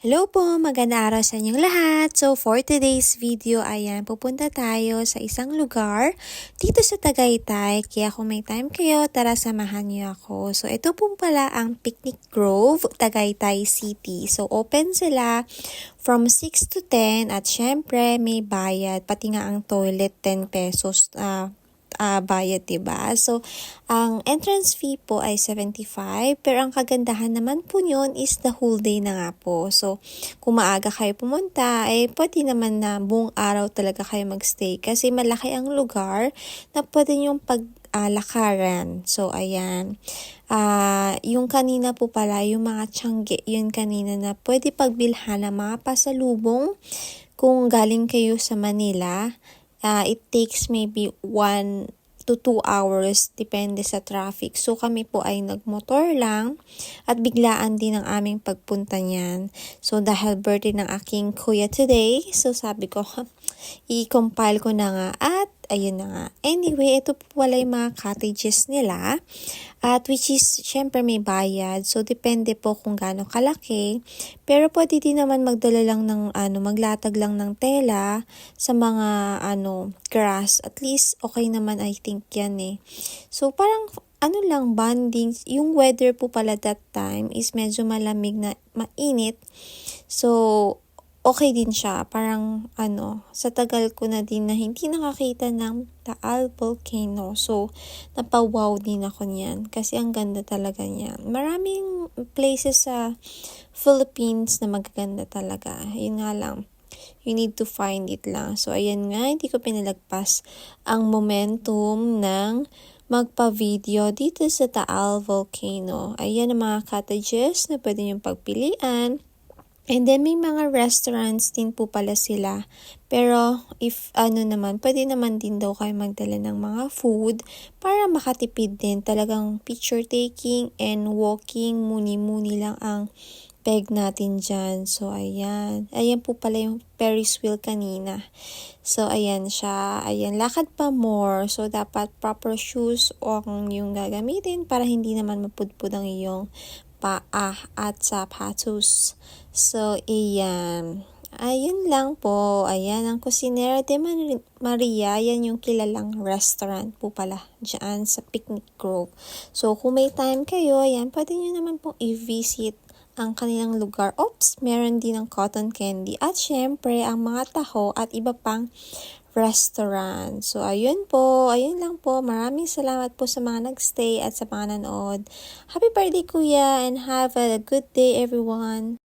Hello po, magandang araw sa inyong lahat. So for today's video, ayan, pupunta tayo sa isang lugar dito sa Tagaytay. Kaya kung may time kayo, tara samahan niyo ako. So ito po pala ang Picnic Grove, Tagaytay City. So open sila from 6 to 10 at syempre may bayad. Pati nga ang toilet 10 pesos bayad, diba? So, ang entrance fee po ay 75, pero ang kagandahan naman po yun is the whole day na nga po. So, kung maaga kayo pumunta, pwede naman na buong araw talaga kayo magstay kasi malaki ang lugar na pwede yung lakaran. So, ayan. Yung kanina po pala, yung mga tiyangge, yun kanina na pwede pagbilhan ng mga pasalubong kung galing kayo sa Manila. It takes maybe 1 to 2 hours depende sa traffic. So kami po ay nagmotor lang at biglaan din ang aming pagpunta niyan. So dahil birthday ng aking kuya today, so sabi ko i-compile ko na nga at ayun na nga. Anyway, ito po wala yung mga cottages nila. At which is, syempre may bayad. So, depende po kung gaano kalaki. Pero pwede din naman magdala lang ng, maglatag lang ng tela sa mga, grass. At least, okay naman I think yan eh. So, parang, lang, bonding. Yung weather po pala that time is medyo malamig na mainit. So, okay din siya. Parang, sa tagal ko na din na hindi nakakita ng Taal Volcano. So, napawaw din ako niyan. Kasi ang ganda talaga niyan. Maraming places sa Philippines na magaganda talaga. Yun nga lang. You need to find it lang. So, ayan nga. Hindi ko pinalagpas ang momentum ng magpa-video dito sa Taal Volcano. Ayan ang mga cottages na pwede niyong pagpilian. And then, may mga restaurants din po pala sila. Pero, if naman, pwede naman din daw kayo magdala ng mga food para makatipid din. Talagang picture taking and walking, muni-muni lang ang peg natin dyan. So, ayan. Ayan po pala yung Ferris wheel kanina. So, ayan siya. Ayan, lakad pa more. So, dapat proper shoes o yung gagamitin para hindi naman mapudpud ang iyong paa at sapatos. So, ayan. Ayun lang po. Ayan, ang Cucinera de Maria. Yan yung kilalang restaurant po pala dyan sa Picnic Grove. So, kung may time kayo, ayan, pwede nyo naman pong i-visit ang kanilang lugar. Oops, meron din ng cotton candy. At syempre, ang mga taho at iba pang restaurant. So, ayun po. Ayun lang po. Maraming salamat po sa mga nagstay at sa mga nanood. Happy birthday, Kuya, and have a good day, everyone.